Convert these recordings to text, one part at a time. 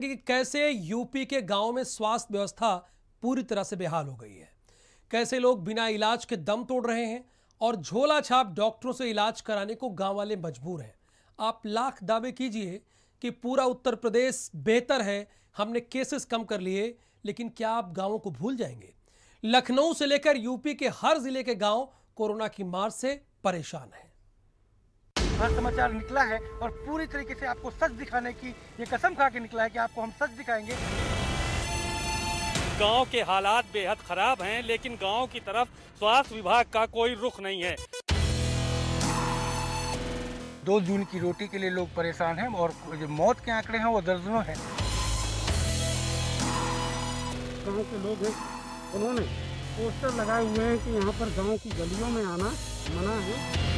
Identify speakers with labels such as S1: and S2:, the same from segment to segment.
S1: कि कैसे यूपी के गांव में स्वास्थ्य व्यवस्था पूरी तरह से बेहाल हो गई है। कैसे लोग बिना इलाज के दम तोड़ रहे हैं और झोला छाप डॉक्टरों से इलाज कराने को गांव वाले मजबूर हैं। आप लाख दावे कीजिए कि पूरा उत्तर प्रदेश बेहतर है, हमने केसेस कम कर लिए, लेकिन क्या आप गांवों को भूल जाएंगे? लखनऊ से लेकर यूपी के हर जिले के गांव कोरोना की मार से परेशान हैं।
S2: हर समाचार निकला है और पूरी तरीके से आपको सच दिखाने की ये कसम खा के निकला है कि आपको हम सच दिखाएंगे।
S3: गांव के हालात बेहद खराब हैं, लेकिन गांव की तरफ स्वास्थ्य विभाग का कोई रुख नहीं है।
S2: 2 जून की रोटी के लिए लोग परेशान हैं और जो मौत के आंकड़े हैं वो दर्जनों हैं।
S4: गांव के लोग हैं, उन्होंने पोस्टर लगाए हुए हैं कि यहाँ पर गांव की गलियों में आना मना है।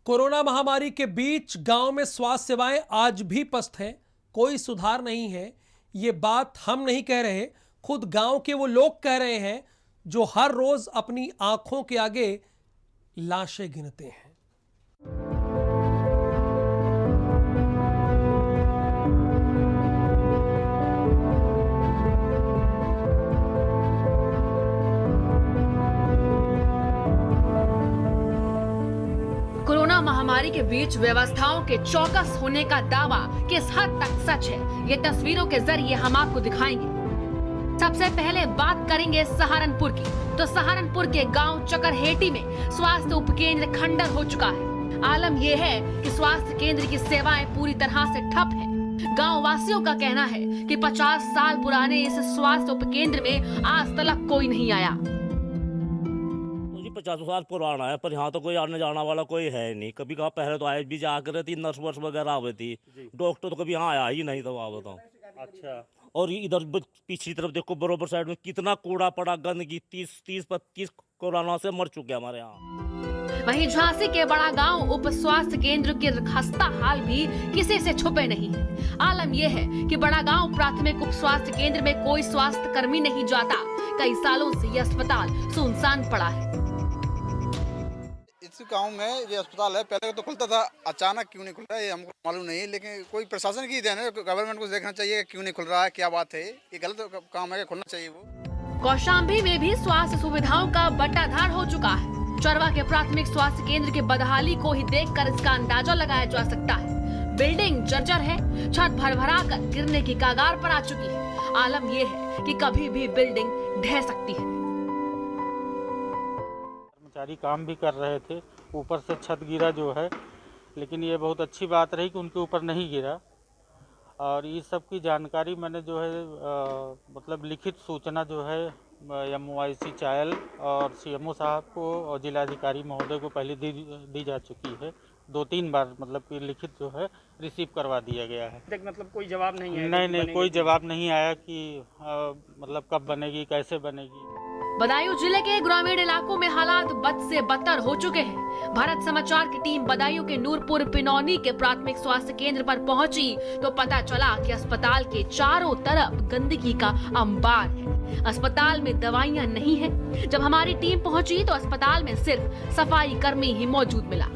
S1: कोरोना महामारी के बीच गांव में स्वास्थ्य सेवाएं आज भी पस्त हैं, कोई सुधार नहीं है। ये बात हम नहीं कह रहे, खुद गांव के वो लोग कह रहे हैं जो हर रोज अपनी आंखों के आगे लाशें गिनते हैं।
S5: कोरोना महामारी के बीच व्यवस्थाओं के चौकस होने का दावा किस हद तक सच है, ये तस्वीरों के जरिए हम आपको दिखाएंगे। सबसे पहले बात करेंगे सहारनपुर की। तो सहारनपुर के गांव चकरहेटी में स्वास्थ्य उपकेंद्र खंडर हो चुका है। आलम यह है कि स्वास्थ्य केंद्र की सेवाएं पूरी तरह से ठप है। गांव वासियों का कहना है कि 50 साल पुराने इस स्वास्थ्य उपकेंद्र में आज तक कोई नहीं आया।
S6: 50 साल पुराना है, पर यहाँ तो कोई आने जाने वाला कोई है नहीं। कभी कहा पहले तो आए भी जाकर रहती, नर्स वर्स वगैरह आवे थी, डॉक्टर तो कभी यहाँ आया ही नहीं। तो आप बताओ।
S3: अच्छा।
S6: और इधर पीछे तरफ देखो, बरोबर साइड में कितना कूड़ा पड़ा, गंदगी। 30-35 कोरोना से मर चुके हमारे यहाँ।
S5: वहीं झांसी के बड़ा गांव उप स्वास्थ्य केंद्र के खस्ता हाल भी किसी से छुपे नहीं है। आलम यह है कि बड़ा गांव प्राथमिक उप स्वास्थ्य केंद्र में कोई स्वास्थ्य कर्मी नहीं जाता। कई सालों से यह अस्पताल सुनसान पड़ा है।
S7: इस गांव में ये अस्पताल है, पहले तो खुलता था, अचानक क्यों नहीं खुल रहा है ये हमको मालूम नहीं है। लेकिन कोई प्रशासन की देन है, गवर्नमेंट को देखना चाहिए क्यों नहीं खुल रहा है, क्या बात है। ये गलत काम है, खुलना चाहिए वो।
S5: कौशाम्बी में भी स्वास्थ्य सुविधाओं का बट्टाधार हो चुका है। चरवा के प्राथमिक स्वास्थ्य केंद्र की बदहाली को ही देखकर इसका अंदाजा लगाया जा सकता है। बिल्डिंग जर्जर है, छत भरभरा कर गिरने की कगार पर आ चुकी है। आलम यह है कि कभी भी बिल्डिंग ढह सकती है।
S4: कर्मचारी काम भी कर रहे थे, ऊपर से छत गिरा जो है, लेकिन ये बहुत अच्छी बात रही कि उनके ऊपर नहीं गिरा। और ये सब की जानकारी मैंने जो है मतलब लिखित सूचना जो है MOIC चायल और CMO साहब को और जिलाधिकारी महोदय को पहले दी जा चुकी है। 2-3 बार मतलब कि लिखित जो है रिसीव करवा दिया गया है।
S3: मतलब कोई जवाब नहीं है?
S4: नहीं, कोई जवाब नहीं आया कि मतलब कब बनेगी, कैसे बनेगी।
S5: बदायूं जिले के ग्रामीण इलाकों में हालात बद से बदतर हो चुके हैं। भारत समाचार की टीम बदायूं के नूरपुर पिनौनी के प्राथमिक स्वास्थ्य केंद्र पर पहुंची तो पता चला कि अस्पताल के चारों तरफ गंदगी का अंबार है। अस्पताल में दवाइयां नहीं है। जब हमारी टीम पहुंची तो अस्पताल में सिर्फ सफाई कर्मी ही मौजूद मिला।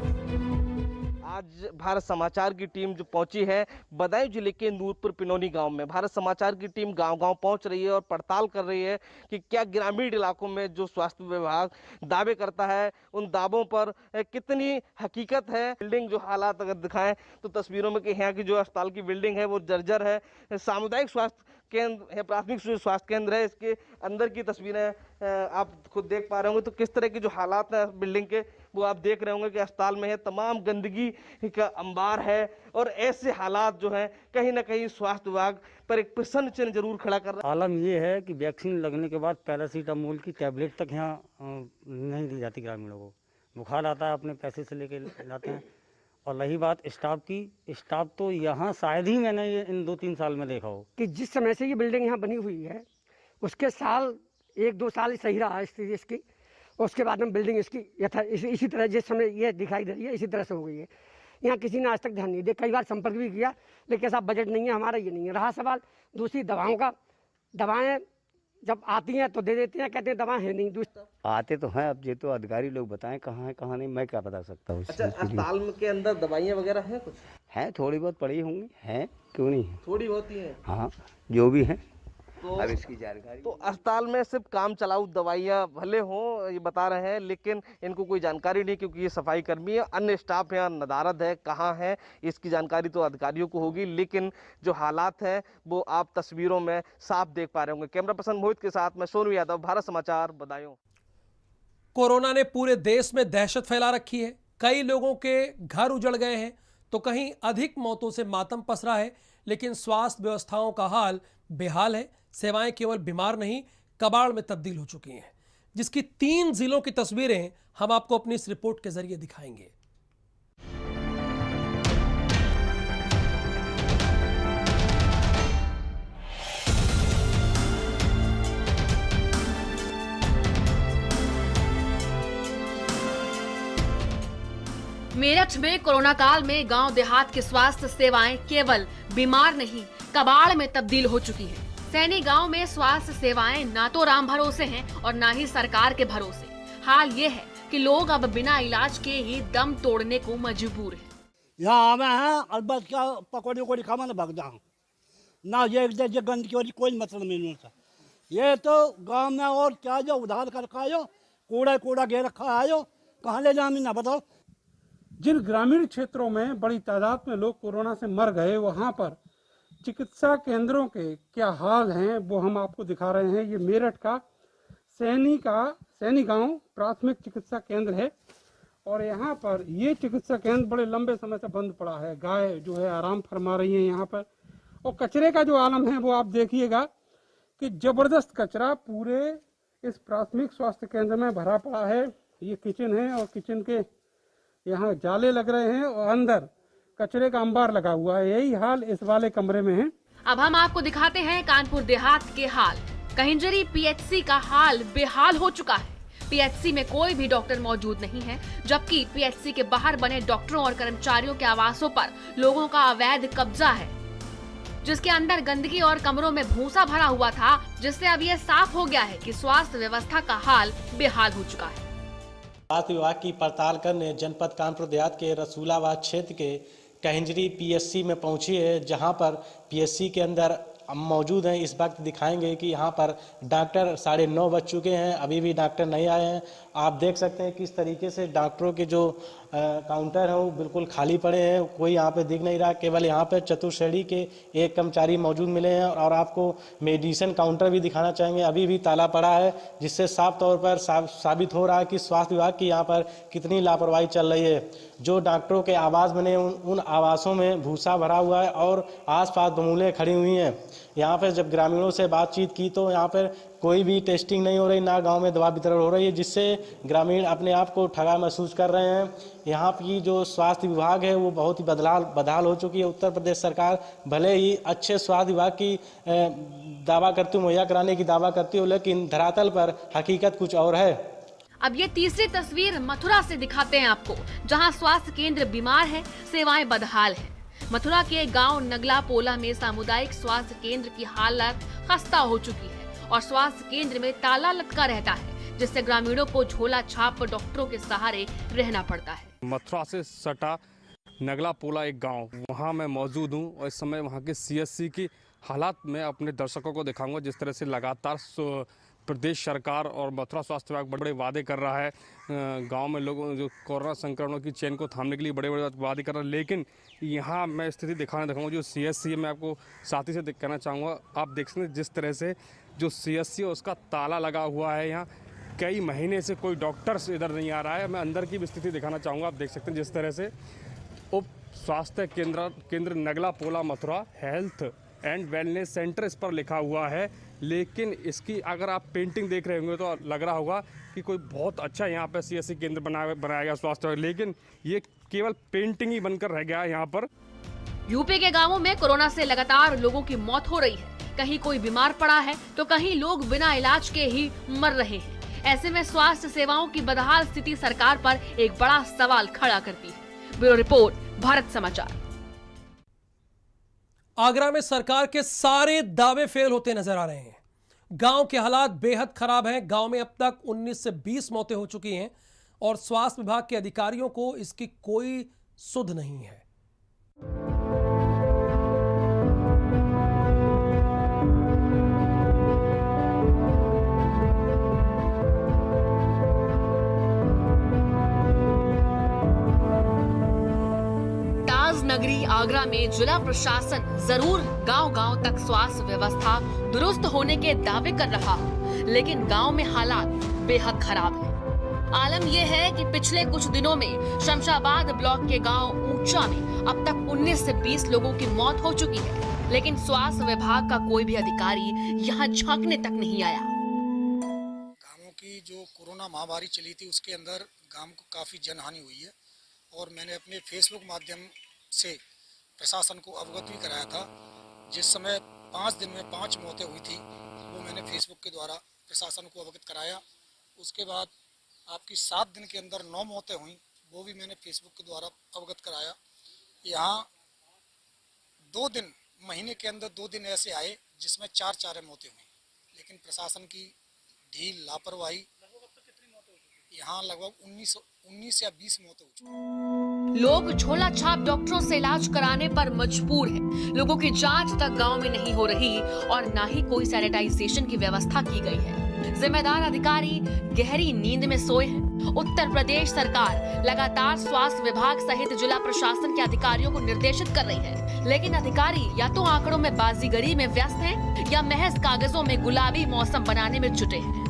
S8: आज भारत समाचार की टीम जो पहुंची है बदायूं जिले के नूरपुर पिनौनी गांव में। भारत समाचार की टीम गांव-गांव पहुंच रही है और पड़ताल कर रही है कि क्या ग्रामीण इलाकों में जो स्वास्थ्य विभाग दावे करता है उन दावों पर कितनी हकीकत है। बिल्डिंग जो हालात अगर दिखाएं तो तस्वीरों में कि यहाँ की जो अस्पताल की बिल्डिंग है वो जर्जर है। सामुदायिक स्वास्थ्य केंद्र है, प्राथमिक स्वास्थ्य केंद्र है, इसके अंदर की तस्वीरें आप खुद देख पा रहे होंगे। तो किस तरह की जो हालात है बिल्डिंग के वो आप देख रहे होंगे कि अस्पताल में है, तमाम गंदगी का अंबार है। और ऐसे हालात जो हैं कहीं ना कहीं स्वास्थ्य विभाग पर एक प्रश्न चिन्ह जरूर खड़ा कर रहा है।
S9: आलम ये है कि वैक्सीन लगने के बाद पैरासीटामोल की टैबलेट तक यहाँ नहीं दी जाती ग्रामीणों को। बुखार आता है अपने पैसे से लेके लाते हैं। और रही बात स्टाफ की, स्टाफ तो यहाँ शायद ही मैंने ये इन 2-3 साल में देखा हो
S4: कि जिस समय से ये बिल्डिंग यहाँ बनी हुई है उसके साल 1-2 साल सही रहा स्थिति इसकी। उसके बाद में बिल्डिंग इसकी इसी तरह जिस समय ये दिखाई दे रही है इसी तरह से हो गई है। यहाँ किसी ने आज तक ध्यान नहीं दिया। कई बार संपर्क भी किया लेकिन ऐसा बजट नहीं है हमारा, ये नहीं है। रहा सवाल दूसरी दवाओं का, दवाएं
S10: जब आती हैं तो दे देते हैं, कहते हैं दवा है नहीं दूसरा।
S11: आते तो हैं, अब ये तो अधिकारी लोग बताएं कहाँ है कहाँ नहीं, मैं क्या बता सकता हूँ।
S8: अच्छा, अस्पताल के अंदर दवाइयाँ वगैरह हैं कुछ?
S11: हैं, थोड़ी बहुत पड़ी होंगी, हैं क्यों नहीं है,
S8: थोड़ी बहुत ही हैं।
S11: हाँ जो भी है।
S8: तो
S11: अब इसकी जानकारी
S8: तो अस्पताल में सिर्फ काम चलाऊ दवाइयाँ भले हों ये बता रहे हैं, लेकिन इनको कोई जानकारी नहीं, क्योंकि ये सफाई कर्मी है, अन्य स्टाफ यहाँ नदारद है, कहाँ है इसकी जानकारी तो अधिकारियों को होगी, लेकिन जो हालात हैं वो आप तस्वीरों में साफ देख पा रहे होंगे। कैमरा पर्सन मोहित के साथ मैं सोनू यादव, भारत समाचार, बदायूं।
S1: कोरोना ने पूरे देश में दहशत फैला रखी है। कई लोगों के घर उजड़ गए हैं तो कहीं अधिक मौतों से मातम पसरा है, लेकिन स्वास्थ्य व्यवस्थाओं का हाल बेहाल है। सेवाएं केवल बीमार नहीं, कबाड़ में तब्दील हो चुकी हैं, जिसकी 3 जिलों की तस्वीरें हम आपको अपनी इस रिपोर्ट के जरिए दिखाएंगे।
S5: मेरठ में कोरोना काल में गांव देहात की स्वास्थ्य सेवाएं केवल बीमार नहीं, कबाड़ में तब्दील हो चुकी हैं। सैनी गांव में स्वास्थ्य सेवाएं ना तो राम भरोसे हैं और ना ही सरकार के भरोसे। हाल ये है कि लोग अब बिना इलाज के ही दम तोड़ने को मजबूर हैं।
S10: यहाँ आवे हैं और बस क्या पकौड़ी वकौड़ी खावा ना भाग जाऊँ ना, ये गंदगी वाली कोई मतलब नहीं होता। ये तो गांव में और क्या जो उधार कर खाओ, कूड़ा घेर रखा आयो, कहाँ ले जाऊँ ना बताओ।
S12: जिन ग्रामीण क्षेत्रों में बड़ी तादाद में लोग कोरोना से मर गए, वहाँ पर चिकित्सा केंद्रों के क्या हाल हैं वो हम आपको दिखा रहे हैं। ये मेरठ का सैनी गांव प्राथमिक चिकित्सा केंद्र है और यहाँ पर ये चिकित्सा केंद्र बड़े लंबे समय से बंद पड़ा है। गाय जो है आराम फरमा रही है यहाँ पर, और कचरे का जो आलम है वो आप देखिएगा कि जबरदस्त कचरा पूरे इस प्राथमिक स्वास्थ्य केंद्र में भरा पड़ा है। ये किचन है और किचन के यहाँ जाले लग रहे हैं और अंदर कचरे का अंबार लगा हुआ है। यही हाल इस वाले कमरे में है।
S5: अब हम आपको दिखाते हैं कानपुर देहात के हाल। कहिंजरी पीएचसी का हाल बेहाल हो चुका है। पीएचसी में कोई भी डॉक्टर मौजूद नहीं है, जबकि पीएचसी के बाहर बने डॉक्टरों और कर्मचारियों के आवासों पर लोगों का अवैध कब्जा है, जिसके अंदर गंदगी और कमरों में भूसा भरा हुआ था, जिससे अब ये साफ हो गया है कि स्वास्थ्य व्यवस्था का हाल बेहाल हो चुका है।
S13: स्वास्थ्य विभाग की पड़ताल करने जनपद कानपुर देहात के रसूलाबाद क्षेत्र के कहिंजरी पीएचसी में पहुंची है, जहां पर पीएचसी के अंदर मौजूद हैं। इस वक्त दिखाएंगे कि यहां पर डॉक्टर 9:30 बज चुके हैं, अभी भी डॉक्टर नहीं आए हैं। आप देख सकते हैं किस तरीके से डॉक्टरों के जो काउंटर हैं वो बिल्कुल खाली पड़े हैं, कोई यहाँ पे दिख नहीं रहा। केवल यहाँ पे चतुर्श्रेणी के एक कर्मचारी मौजूद मिले हैं और आपको मेडिसिन काउंटर भी दिखाना चाहेंगे, अभी भी ताला पड़ा है, जिससे साफ तौर पर साबित हो रहा है कि स्वास्थ्य विभाग की यहाँ पर कितनी लापरवाही चल रही है। जो डॉक्टरों के आवास बने उन आवासों में भूसा भरा हुआ है और आसपास बमूलें खड़ी हुई हैं। यहाँ पर जब ग्रामीणों से बातचीत की तो यहाँ पर कोई भी टेस्टिंग नहीं हो रही, ना गांव में दवा वितरण हो रही है, जिससे ग्रामीण अपने आप को ठगा महसूस कर रहे हैं। यहाँ की जो स्वास्थ्य विभाग है वो बहुत ही बदहाल हो चुकी है। उत्तर प्रदेश सरकार भले ही अच्छे स्वास्थ्य विभाग की दावा करती हो, मुहैया कराने की दावा करती हो, लेकिन धरातल पर हकीकत कुछ और है।
S5: अब ये तीसरी तस्वीर मथुरा से दिखाते हैं आपको, जहां स्वास्थ्य केंद्र बीमार है, सेवाएं बदहाल है। मथुरा के गांव नगला पोला में सामुदायिक स्वास्थ्य केंद्र की हालत खस्ता हो चुकी है और स्वास्थ्य केंद्र में ताला लटका रहता है, जिससे ग्रामीणों को झोला छाप डॉक्टरों के सहारे रहना पड़ता है।
S14: मथुरा से सटा नगला पोला एक गांव, वहां मैं मौजूद हूं और इस समय वहां के सीएचसी की हालात मैं अपने दर्शकों को दिखाऊंगा। जिस तरह से लगातार प्रदेश सरकार और मथुरा स्वास्थ्य विभाग बड़े वादे कर रहा है, गांव में लोगों जो कोरोना संक्रमणों की चेन को थामने के लिए बड़े वादे कर रहा है, लेकिन यहाँ मैं स्थिति दिखाऊंगा जो सीएचसी है। मैं आपको साथ ही से कहना चाहूँगा, आप देख सकते हैं जिस तरह से जो सीएचसी है उसका ताला लगा हुआ है। यहाँ कई महीने से कोई डॉक्टर इधर नहीं आ रहा है। मैं अंदर की भी स्थिति दिखाना चाहूँगा। आप देख सकते हैं जिस तरह से उप स्वास्थ्य केंद्र Nagla Pola Mathura health and wellness centre इस पर लिखा हुआ है, लेकिन इसकी अगर आप पेंटिंग देख रहे होंगे तो लग रहा होगा कि कोई बहुत अच्छा यहाँ पर सीएचसी केंद्र बनाया गया स्वास्थ्य, लेकिन ये केवल पेंटिंग ही बनकर रह गया है यहाँ पर।
S5: यूपी के गांवों में कोरोना से लगातार लोगों की मौत हो रही है। कहीं कोई बीमार पड़ा है तो कहीं लोग बिना इलाज के ही मर रहे हैं। ऐसे में स्वास्थ्य सेवाओं की बदहाल स्थिति सरकार पर एक बड़ा सवाल खड़ा करती है। ब्यूरो रिपोर्ट, भारत समाचार।
S1: आगरा में सरकार के सारे दावे फेल होते नजर आ रहे हैं। गांव के हालात बेहद खराब हैं। गांव में अब तक 19 से 20 मौतें हो चुकी हैं और स्वास्थ्य विभाग के अधिकारियों को इसकी कोई सुध नहीं है।
S5: नगरी आगरा में जिला प्रशासन जरूर गांव-गांव तक स्वास्थ्य व्यवस्था दुरुस्त होने के दावे कर रहा, लेकिन गांव में हालात बेहद खराब है। आलम यह है कि पिछले कुछ दिनों में शमशाबाद ब्लॉक के गांव ऊंचा में अब तक 19 से 20 लोगों की मौत हो चुकी है, लेकिन स्वास्थ्य विभाग का कोई भी अधिकारी यहां झांकने तक नहीं आया।
S15: गांवों की जो कोरोना महामारी चली थी उसके अंदर गांव को काफी जनहानि हुई है और मैंने अपने फेसबुक माध्यम से प्रशासन को अवगत भी कराया था। जिस समय 5 दिन में 5 मौतें हुई थी वो मैंने फेसबुक के द्वारा प्रशासन को अवगत कराया। उसके बाद आपकी 7 दिन के अंदर 9 मौतें हुई, वो भी मैंने फेसबुक के द्वारा अवगत कराया। यहाँ 2 दिन महीने के अंदर 2 दिन ऐसे आए जिसमें 4 मौतें हुई, लेकिन प्रशासन की ढील लापरवाही यहाँ लगभग 19 या 20 मौतें हो चुकी।
S5: लोग झोला छाप डॉक्टरों से इलाज कराने पर मजबूर हैं। लोगों की जांच तक गांव में नहीं हो रही और ना ही कोई सैनिटाइजेशन की व्यवस्था की गई है। जिम्मेदार अधिकारी गहरी नींद में सोए हैं। उत्तर प्रदेश सरकार लगातार स्वास्थ्य विभाग सहित जिला प्रशासन के अधिकारियों को निर्देशित कर रही है, लेकिन अधिकारी या तो आंकड़ों में बाजीगरी में व्यस्त हैं या महज कागजों में गुलाबी मौसम बनाने में जुटे हैं।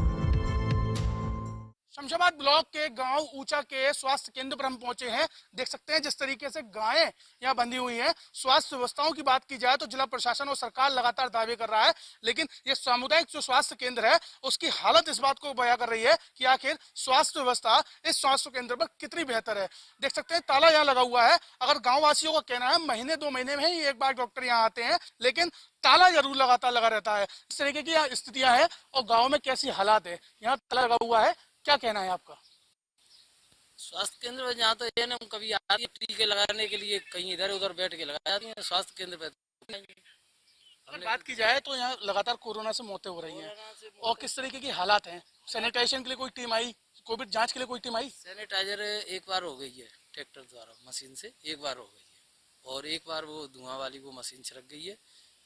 S2: शमशाबाद ब्लॉक के गांव ऊंचा के स्वास्थ्य केंद्र पर हम पहुंचे हैं। देख सकते हैं जिस तरीके से गायें यहाँ बंधी हुई हैं। स्वास्थ्य व्यवस्थाओं की बात की जाए तो जिला प्रशासन और सरकार लगातार दावे कर रहा है, लेकिन ये सामुदायिक जो स्वास्थ्य केंद्र है उसकी हालत इस बात को बयां कर रही है कि आखिर स्वास्थ्य व्यवस्था इस स्वास्थ्य केंद्र पर कितनी बेहतर है। देख सकते हैं ताला यहाँ लगा हुआ है। अगर गाँव वासियों का कहना है महीने 2 महीने में ही एक बार डॉक्टर यहाँ आते हैं, लेकिन ताला जरूर लगातार लगा रहता है। इस तरीके की यहाँ स्थितियां हैं और गाँव में कैसी हालात है, यहाँ ताला लगा हुआ है। क्या कहना है आपका?
S16: स्वास्थ्य केंद्र में जहाँ तो ये ना कभी आती है टीके लगाने के लिए, कहीं इधर उधर बैठ के लगा जाती है। स्वास्थ्य केंद्र पे
S2: अगर बात की जाए तो यहाँ लगातार कोरोना से मौतें हो रही हैं और किस तरीके की हालात हैं? सैनिटाइजेशन के लिए कोई टीम आई, कोविड जांच के लिए कोई टीम आई?
S16: सैनिटाइजर एक बार हो गई है ट्रैक्टर द्वारा, मशीन से एक बार हो गई है और एक बार वो धुआं वाली वो मशीन छिड़क गई है।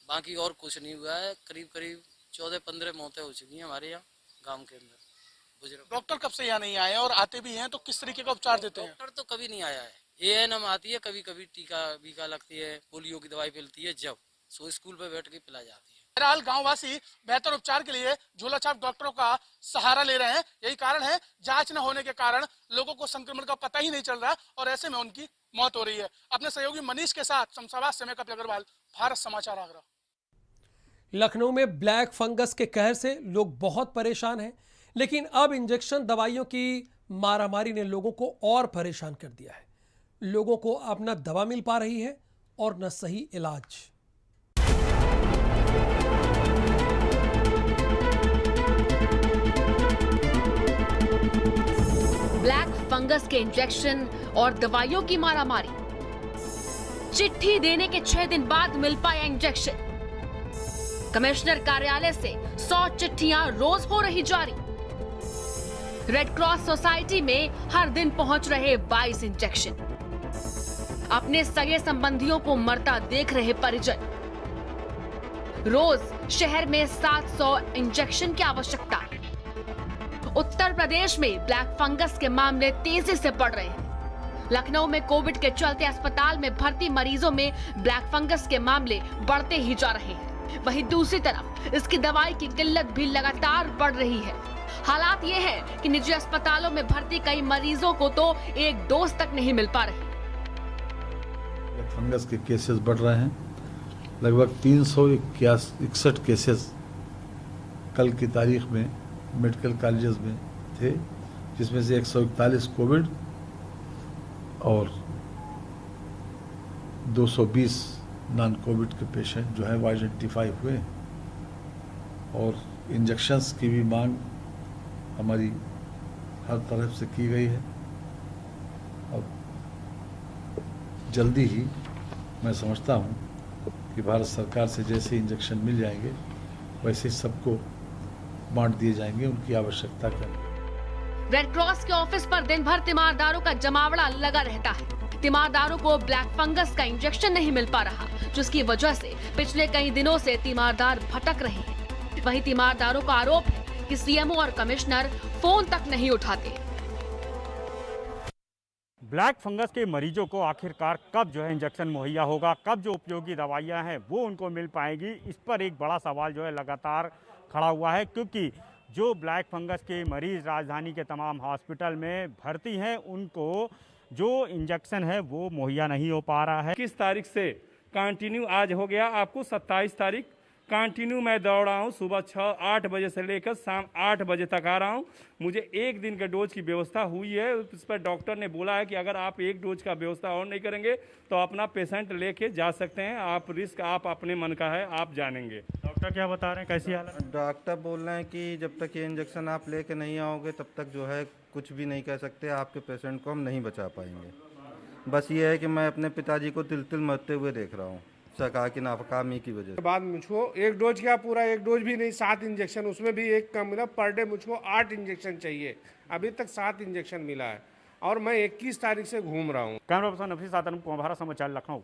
S16: बाकी और कुछ नहीं हुआ है। करीब 14-15 मौतें हो चुकी हैं हमारे यहाँ गाँव के अंदर।
S2: डॉक्टर कब से यहाँ नहीं आए और आते भी हैं तो किस तरीके का उपचार देते हैं?
S16: डॉक्टर तो कभी नहीं आया है। ANM आती है, कभी कभी टीका लगती है, पोलियो की दवाई पिलती है, जब सो स्कूल पे बैठ के पिला जाती है।
S2: बहरहाल गाँववासी बेहतर उपचार के लिए झोला छाप डॉक्टरों का सहारा ले रहे हैं। यही कारण है, जांच न होने के कारण लोगों को संक्रमण का पता ही नहीं चल रहा और ऐसे में उनकी मौत हो रही है। अपने सहयोगी मनीष के साथ शमशाबाद से मैं कपिल अग्रवाल, भारत समाचार आगरा।
S1: लखनऊ में ब्लैक फंगस के कहर से लोग बहुत परेशान हैं, लेकिन अब इंजेक्शन दवाइयों की मारामारी ने लोगों को और परेशान कर दिया है। लोगों को अब न दवा मिल पा रही है और न सही इलाज।
S5: ब्लैक फंगस के इंजेक्शन और दवाइयों की मारामारी। चिट्ठी देने के 6 दिन बाद मिल पाया इंजेक्शन। कमिश्नर कार्यालय से 100 चिट्ठियां रोज हो रही जारी। रेड क्रॉस सोसाइटी में हर दिन पहुंच रहे 22 इंजेक्शन। अपने सगे संबंधियों को मरता देख रहे परिजन। रोज शहर में 700 इंजेक्शन की आवश्यकता। उत्तर प्रदेश में ब्लैक फंगस के मामले तेजी से बढ़ रहे हैं। लखनऊ में कोविड के चलते अस्पताल में भर्ती मरीजों में ब्लैक फंगस के मामले बढ़ते ही जा रहे हैं। वहीं दूसरी तरफ इसकी दवाई की किल्लत भी लगातार बढ़ रही है। हालात ये है कि निजी अस्पतालों में भर्ती कई मरीजों को तो एक डोज तक नहीं मिल पा रही।
S17: फंगस के केसेस बढ़ रहे हैं। लगभग 361 केसेस कल की तारीख में मेडिकल कॉलेजेस में थे, जिसमें से 141 कोविड और 220 नॉन कोविड के पेशेंट जो है वो आइडेंटिफाई हुए। और इंजेक्शंस की भी मांग हमारी हर तरफ से की गई है। अब जल्दी ही मैं समझता हूँ कि भारत सरकार से जैसे इंजेक्शन मिल जाएंगे वैसे सबको बांट दिए जाएंगे उनकी आवश्यकता का।
S5: रेड क्रॉस के ऑफिस पर दिन भर तीमारदारों का जमावड़ा लगा रहता है। तीमारदारों को ब्लैक फंगस का इंजेक्शन नहीं मिल पा रहा, जिसकी वजह से पिछले कई दिनों से तीमारदार भटक रहे हैं। वहीं तीमारदारों का आरोप है कि सीएमओ और कमिश्नर फोन तक नहीं उठाते।
S18: ब्लैक फंगस के मरीजों को आखिरकार कब जो है इंजेक्शन मुहैया होगा, कब जो उपयोगी दवाइयां हैं वो उनको मिल पाएंगी, इस पर एक बड़ा सवाल जो है लगातार खड़ा हुआ है। क्योंकि जो ब्लैक फंगस के मरीज राजधानी के तमाम हॉस्पिटल में भर्ती हैं, उनको जो इंजेक्शन है वो मुहैया नहीं हो पा रहा है।
S19: 21 तारीख से कंटिन्यू आज हो गया आपको 27 तारीख कंटिन्यू मैं दौड़ रहा हूँ। सुबह 6-8 बजे से लेकर शाम 8 बजे तक आ रहा हूँ। मुझे एक दिन के डोज की व्यवस्था हुई है। उस पर डॉक्टर ने बोला है कि अगर आप एक डोज का व्यवस्था और नहीं करेंगे तो अपना पेशेंट लेके जा सकते हैं। आप रिस्क आप अपने मन का है, आप जानेंगे।
S18: डॉक्टर क्या बता रहे हैं, कैसी हालत?
S20: डॉक्टर बोल रहे हैं कि जब तक ये इंजेक्शन आप लेके नहीं आओगे तब तक जो है कुछ भी नहीं कह सकते, आपके पेशेंट को हम नहीं बचा पाएंगे। बस ये है कि मैं अपने पिताजी को तिल तिल मरते हुए देख रहा हूँ सरकार की नाकामी की वजह से।
S12: बाद मुझको एक डोज का पूरा एक डोज भी नहीं, 7 इंजेक्शन, उसमें भी एक कम मिला। पर डे मुझको 8 इंजेक्शन चाहिए, अभी तक 7 इंजेक्शन मिला है और मैं 21 तारीख से घूम रहा हूँ।
S18: कैमरा पर्सन नफीस आदम को, भारत समाचार, लखनऊ।